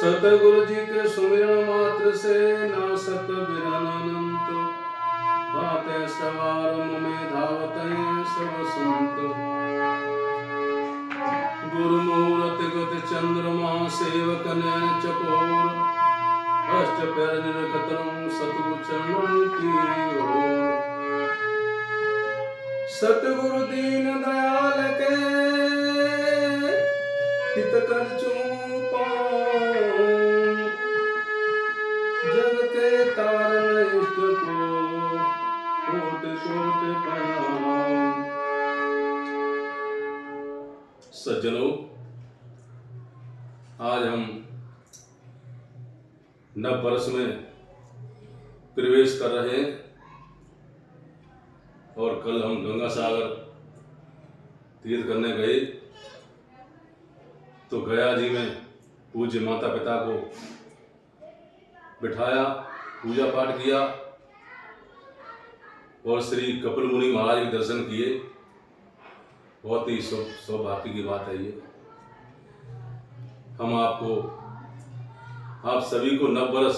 सतगुरु जी के सुमिरन मात्र से नासत बिरन अनंत, बातें सवार में धावत सब संत। गुरु मूरत गत चंद्रमा सेवक नयन चकोर, अष्ट पैर निरखतन सतगुरु चरणन की ओर। सतगुरु दीन दयाल के हित कर चूपा, जग के तारन इष्ट को कोटि कोटि प्रणाम। सज्जनों, आज हम नव वर्ष में प्रवेश कर रहे हैं और कल हम गंगा सागर तीर्थ करने गए तो गया जी में पूज्य माता पिता को बिठाया, पूजा पाठ किया और श्री कपिल मुनि महाराज के दर्शन किए। बहुत ही सौभाग्य की बात है ये। हम आप सभी को नव वर्ष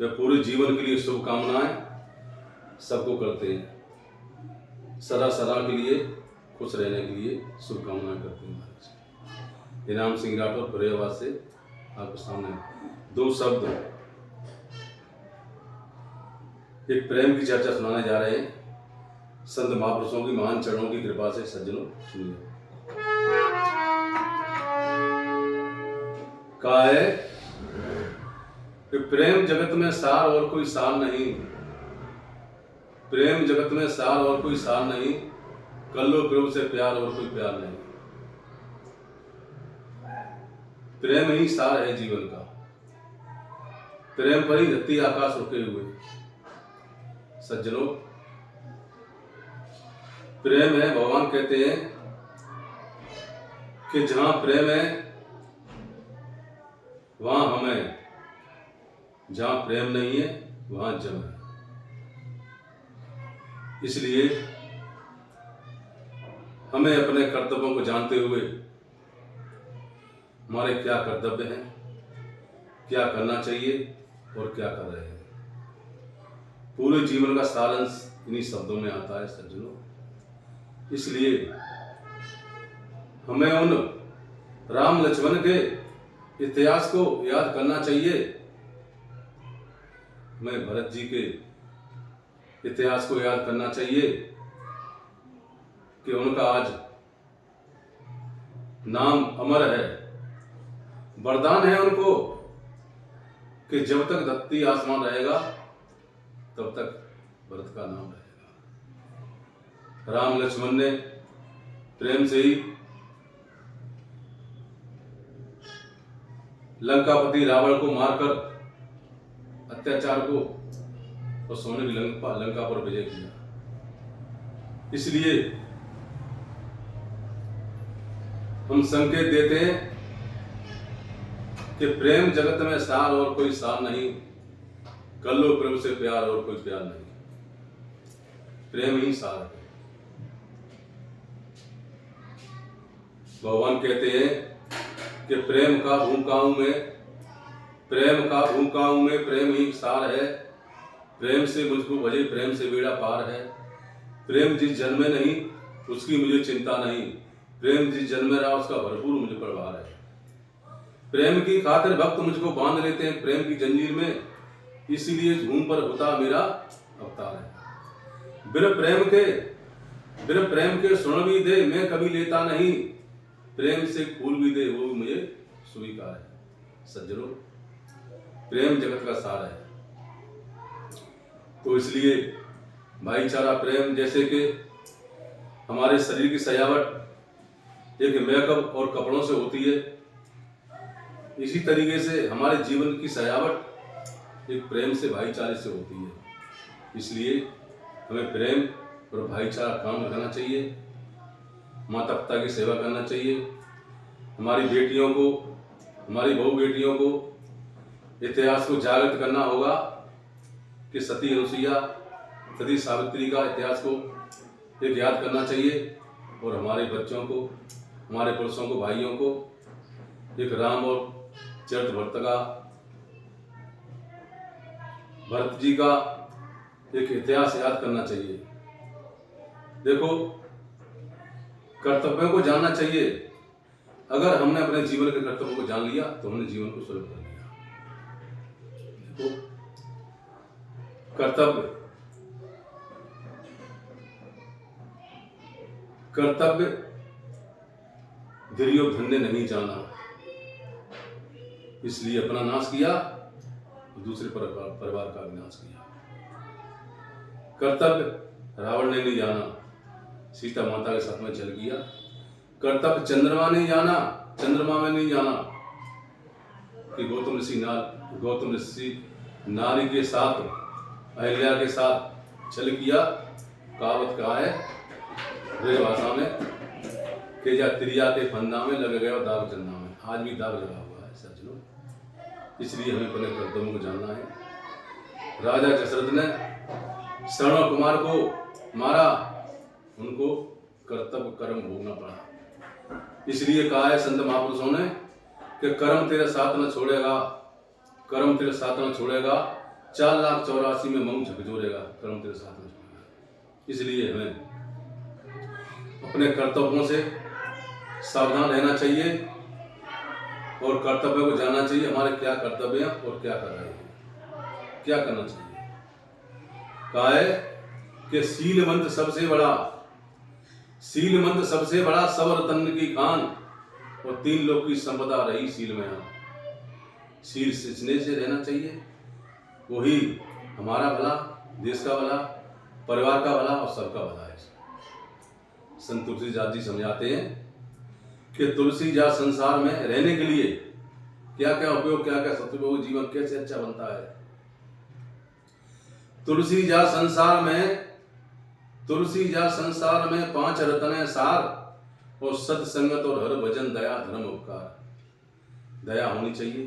व पूरे जीवन के लिए शुभकामनाएं सबको करते हैं। सदा सदा के लिए खुश रहने के लिए शुभकामनाएं करते हैं। इनाम सिंह राठौर फरेहाबाद से आपके सामने दो शब्द एक प्रेम की चर्चा सुनाने जा रहे हैं। संत महापुरुषों की महान चरणों की कृपा से सज्जनों सुनिए। कहा है कि प्रेम जगत में सार और कोई सार नहीं, प्रेम जगत में सार और कोई सार नहीं, कर लो प्रभु से प्यार और कोई प्यार नहीं। प्रेम ही सार है जीवन का, प्रेम पर ही धरती आकाश रुके हुए। सज्जनों, प्रेम है, भगवान कहते हैं कि जहां प्रेम है वहां हम हैं, जहां प्रेम नहीं है वहां जम है। इसलिए हमें अपने कर्तव्यों को जानते हुए हमारे क्या कर्तव्य हैं, क्या करना चाहिए और क्या कर रहे हैं, पूरे जीवन का सारांश इन्हीं शब्दों में आता है सज्जनों। इसलिए हमें उन राम लक्ष्मण के इतिहास को याद करना चाहिए, हमें भरत जी के इतिहास को याद करना चाहिए कि उनका आज नाम अमर है। वरदान है उनको कि जब तक धरती आसमान रहेगा तब तक भरत का नाम रहेगा। राम लक्ष्मण ने प्रेम से ही लंकापति रावण को मारकर अत्याचार को और सोने की लंका पर विजय किया। इसलिए हम संकेत देते हैं कि प्रेम जगत में सार और कोई सार नहीं, कर लो प्रेम से प्यार और कोई प्यार नहीं। प्रेम ही सार है। भगवान कहते हैं कि प्रेम का भूमिकाओं में प्रेम ही सार है। प्रेम से मुझको भजे, प्रेम से बेड़ा पार है। प्रेम जिस जन्म में नहीं उसकी मुझे चिंता नहीं, प्रेम जिस जन्म में रहा उसका भरपूर मुझे प्रभार है। प्रेम की खातिर भक्त मुझको बांध लेते हैं प्रेम की जंजीर में, इसीलिए झूम पर होता मेरा अवतार है। बिर प्रेम के सुन भी दे मैं कभी लेता नहीं, प्रेम से फूल भी दे वो भी मुझे स्वीकार है। सज्जनों, प्रेम जगत का सार है। तो इसलिए भाईचारा प्रेम, जैसे कि हमारे शरीर की सजावट एक मेकअप और कपड़ों से होती है, इसी तरीके से हमारे जीवन की सजावट एक प्रेम से, भाईचारे से होती है। इसलिए हमें प्रेम और भाईचारा काम करना चाहिए, माता पिता की सेवा करना चाहिए, हमारी बेटियों को, हमारी बहू बेटियों को इतिहास को जागृत करना होगा कि सती अनुसुईया, सती सावित्री का इतिहास को एक याद करना चाहिए और हमारे बच्चों को, हमारे पुरुषों को, भाइयों को एक राम और चरितभरत का, भरत जी का एक इतिहास याद करना चाहिए। देखो, कर्तव्यों को जानना चाहिए। अगर हमने अपने जीवन के कर्तव्यों को जान लिया तो हमने जीवन को सुलभ कर लिया। देखो, कर्तव्य दुर्योधन ने नहीं जाना, इसलिए अपना नाश किया और दूसरे परिवार का विनाश किया। कर्तव्य रावण ने नहीं जाना, सीता माता के साथ में चल गया। कर्तव्य चंद्रमा में नहीं जाना कि गौतम ऋषि नारी के साथ, अहिल्या के साथ छल किया। कहावत कहा है ब्रज भाषा में कि जा त्रिया के फंदा में लग गया दाग चंदा में। आज भी दाग लगा हुआ है सज्जनों, इसलिए हमें अपने कर्तव्यों को जानना है। राजा दशरथ ने श्रवण कुमार को मारा, उनको कर्तव्य कर्म भोगना पड़ा। इसलिए कहा है संत महापुरुषों ने कि कर्म तेरे साथ न छोड़ेगा, 4,84,000 में मऊ झकझोरेगा, कर्म तेरे साथ न छोड़ेगा। इसलिए हमें अपने कर्तव्यों से सावधान रहना चाहिए और कर्तव्य को जानना चाहिए। हमारे क्या कर्तव्य हैं और क्या कर रहे हैं, क्या करना चाहिए। कहा है कि शीलवंत सबसे बड़ा, सब रतन की खान, और 3 लोक की संपदा रही शील में। शील सींचने से रहना चाहिए, वही हमारा भला, देश का भला, परिवार का भला और सबका भला है। संत तुलसीदास जी समझाते हैं कि तुलसीदास संसार में रहने के लिए क्या क्या उपयोग, क्या क्या सदुपयोग, जीवन कैसे अच्छा बनता है। तुलसीदास संसार में 5 रत्न सार, और सत्संगत और हर भजन, दया धर्म उपकार। दया होनी चाहिए,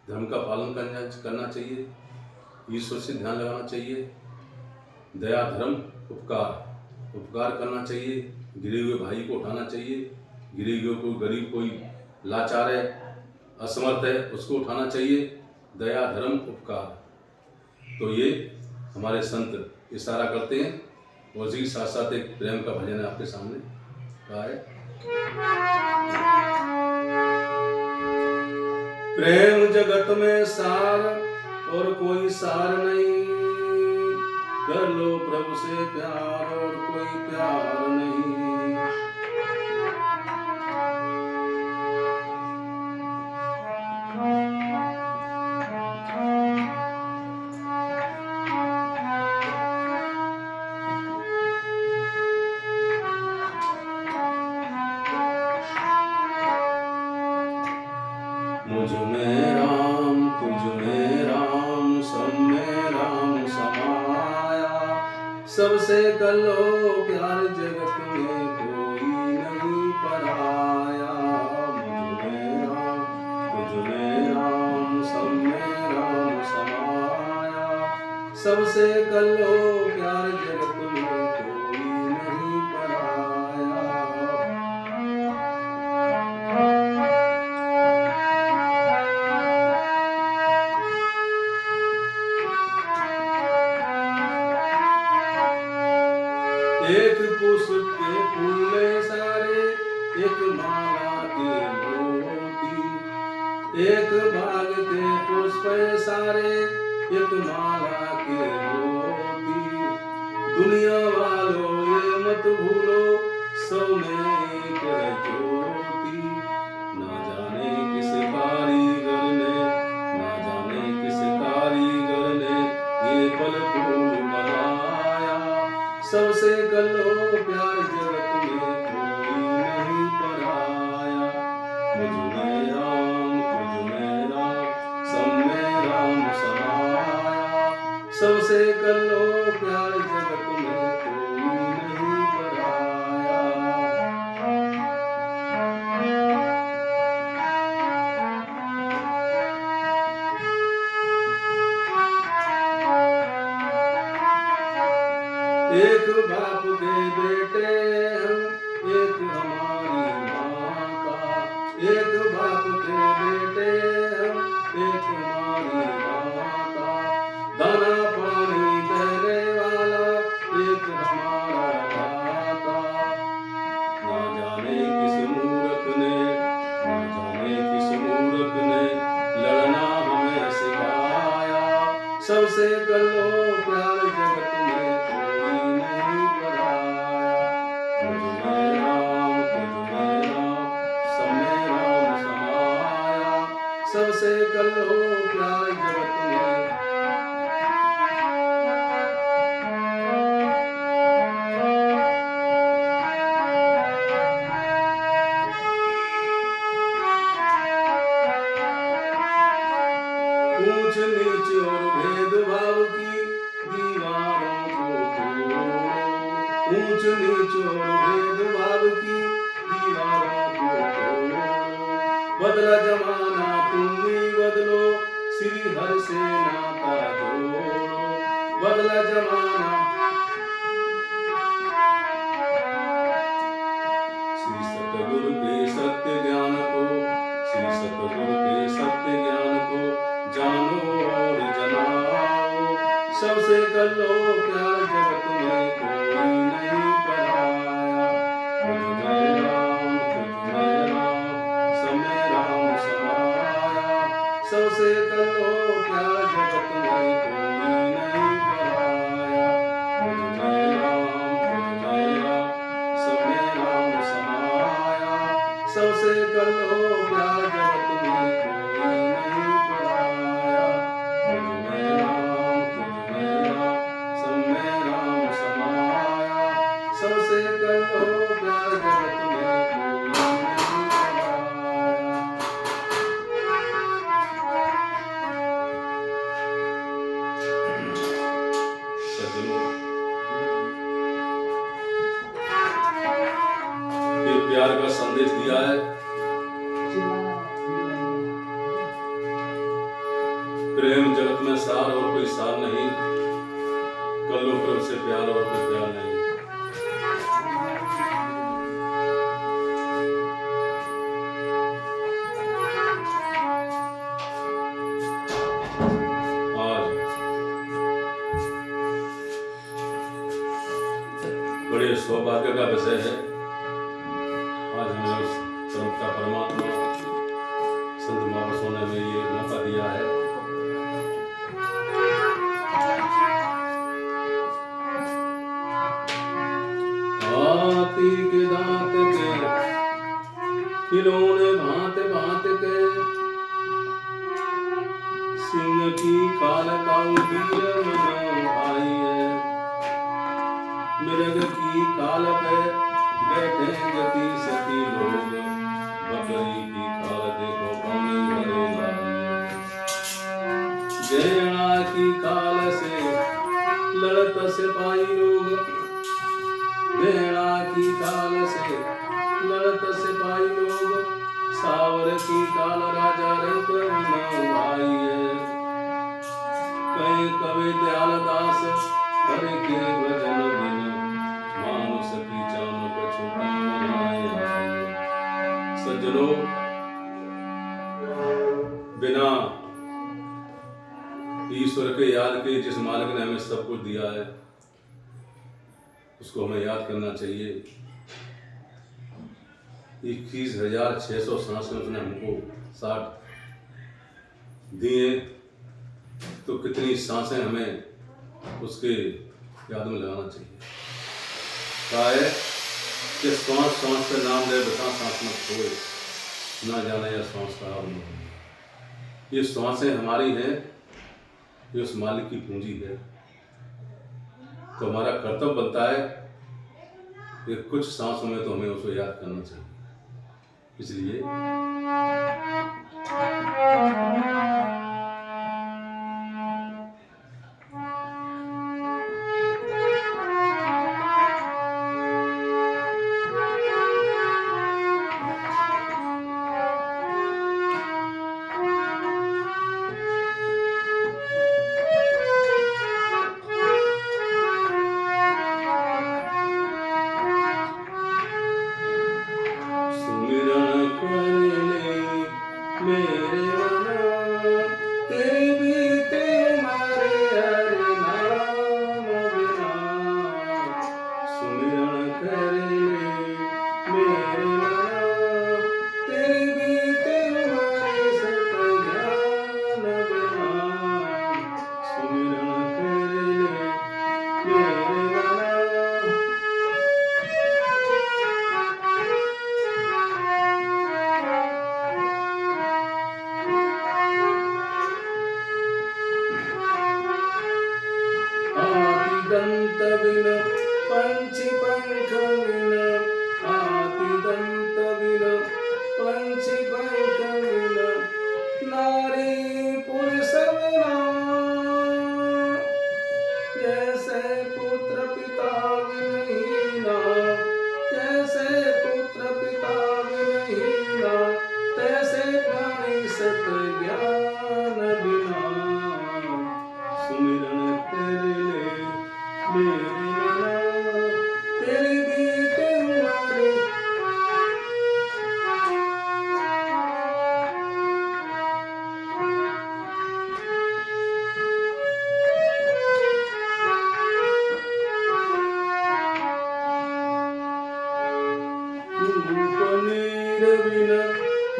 धर्म का पालन करना चाहिए, ईश्वर से ध्यान लगाना चाहिए। दया धर्म उपकार करना चाहिए, गिरे हुए भाई को उठाना चाहिए, गिरे हुए कोई गरीब, कोई लाचार है, असमर्थ है, उसको उठाना चाहिए। दया धर्म उपकार, तो ये हमारे संत इशारा करते हैं। और जी साथ साथ एक प्रेम का भजन है आपके सामने कहा है। प्रेम जगत में सार और कोई सार नहीं, कर लो प्रभु से प्यार और कोई प्यार नहीं। मुझ में राम, तुझ में राम, सब में राम समाया। सबसे कर लो प्यार, जगत में कोई नहीं पराया। मुझ में राम, तुझ में राम, सब में राम समाया। सबसे कर लो प्यार, जगत में कोई नहीं पराया। एक पुष्प के फूले सारे, एक माला के मोती। एक बाग के पुष्प सारे, एक माला के मोती। दुनिया वालों ये मत भूलो, सब में एक है ज्योति। ना जाने किस कारीगर ने ये फल फूल बनाया। सबसे कर लो प्यार, जगत में कोई नहीं पराया। मुझ में राम, तुझ में राम, सब में राम समाया। सबसे कर लो प्यार, जगत में कोई नहीं पराया। एक बाप के बेटे हम, एक हमारी माता। एक बाप सबसे कर लो प्यार जगत में कोई नहीं पराया। मुझ में राम तुझ में राम सब में राम समाया। सबसे कर लो प्यार जगत में। ऊंच नीच और भेदभाव की दीवारों को तोड़ो। ऊंच नीच और भेदभाव की दीवारों को तोड़ो। बदला जमाना तुम भी बदलो, श्री हर से नाता जोड़ो। बदला जमाना श्री सतगुरु के सत्य ज्ञान को, श्री सतगुरु के सत्य ज्ञान को जानो और जनाओ। सबसे कर लो प्यार जगत में कोई नहीं पराया। तुझ में राम सब में राम समाया। सबसे कर लो प्यार जगत में कोई नहीं पराया। तुझ में राम सब में राम समाया। सबसे कर लो प्यार जगत में कोई नहीं पराया। तुझ में राम सब में राम समाया। सबसे कर लो प्यार जगत में कोई नहीं पराया। सज्जनों, ये प्यार का संदेश दिया है। प्रेम जगत में सार और कोई सार नहीं। कर लो प्रेम से प्यार और कोई प्यार नहीं। आज बड़े सौभाग्य का विषय है। आज हमें उस परमपिता परमात्मा संत महापुरुषों ने हमें ये मौका दिया है। हाथी के दांत के खिलौने भांत भांत के, सिंह की खाल का वीर भाई है। मृग की खाल पे बैठे गति सती लोग, बकरी की खाल देखो पानी भरे लाई। गैया की खाल से लड़त सिपाही लोग, गैया की खाल से लड़त सिपाही लोग। सावर की खाल राजा रंग भाई है। कई कवि दयाल दास हर के भजन बिन, मानुष की चाम को छुपा बनाया। सज्जनों, बिना ईश्वर के याद के जिस मालिक ने हमें सब कुछ दिया है, उसको हमें याद करना चाहिए। 21,600 सांसें उसने हमको 60 दिए, तो कितनी सांसें हमें उसके याद में लगाना चाहिए। कहा है कि श्वास श्वास से नाम ले बता सांस मत खोए, ना जाने या श्वास का हाल न। ये श्वासें हमारी हैं, ये उस मालिक की पूंजी है। तो हमारा कर्तव्य बनता है कि कुछ सांसों में तो हमें उसको याद करना चाहिए। इसलिए सुमिरन कर ले मेरे मन दंत बिन पंछी पंख बिन, हाथी दंत बिन पंछी पंख बिन, नारी पुरुष बिना, जैसे पुत्र पिता बिनहीना, जैसे पुत्र पिता बिनहीना, तैसे प्राणी सत ज्ञान बिना, सुमिरन कर ले मेरे मना, तेरी बीते हमारे पनीर बिना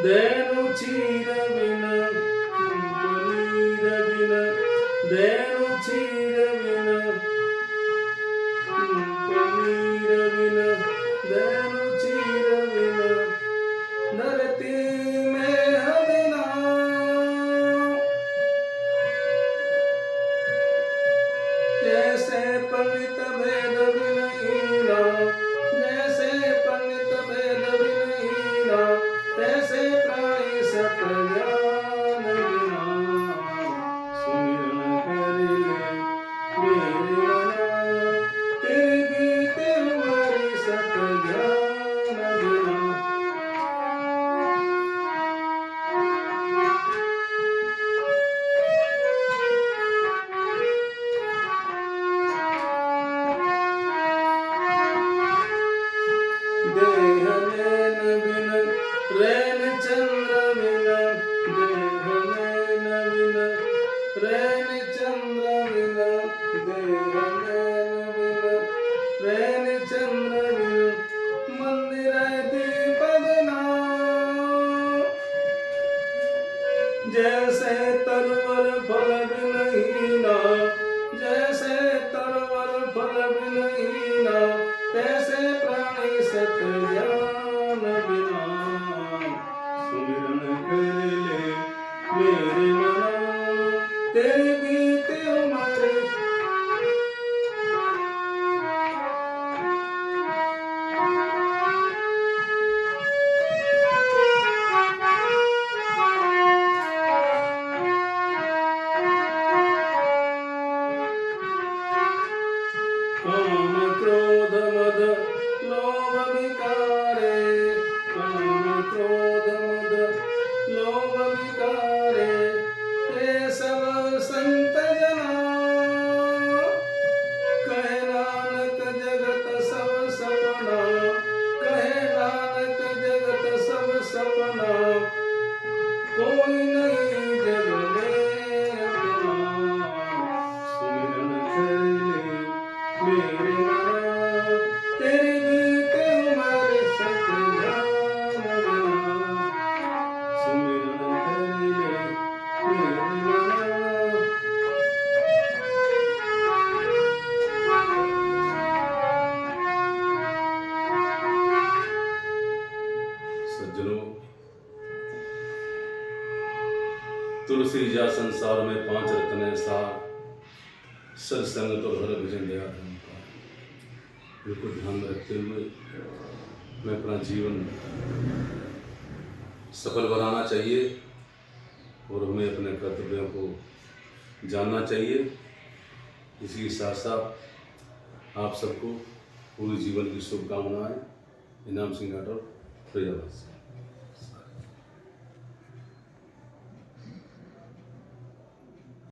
देनु चीर बिना, पनीर बिना देनु चीर बिना, पनीर बिना देनु चीर बिना, धरती में हदना, जैसे पंडित भेद बिनहीना, जैसे पंडित भेद बिनहीना, तैसे प्राणी सत ज्ञान बिना, सुमिरन कर ले मेरे मना, तेरी बीते हमारी सत ज्ञान बिना। देह नैन बिन रैन चंद्र बिन, देह नैन बिन रैन चंद्र बिन, देह नैन बिन रैन चंद्र बिन, मंदिर दीपक ना, जैसे तरवर फल बिनहीना, जैसे तरवर फल बिनहीना, तैसे प्राणी सत ज्ञान बिना, सुमिरन कर ले मेरे मना, तेरे बीते हमारे काम क्रोध मद लोभ विकारे, काम क्रोध मद लोभ विकारे, ये सब संत जना, कहे नानक जगत सब सपना, कहे नानक जगत सब सपना, कोई नहीं जग में अपना, सुमिरन कर ले मेरे मना, तेरी बीते हमारे सत ज्ञान बिना, सुमिरन कर ले मेरे मना। सज्जनों, तुलसी जा संसार में 5 रत्न सार, सत्संग और हर भजन दया धर्म का, बिल्कुल ध्यान में रखते हुए मैं अपना जीवन सफल बनाना चाहिए और हमें अपने कर्तव्यों को जानना चाहिए। इसी के साथ साथ आप सबको पूरे जीवन की शुभकामनाएं। इनाम सिंह राठौर, फरीदाबाद से।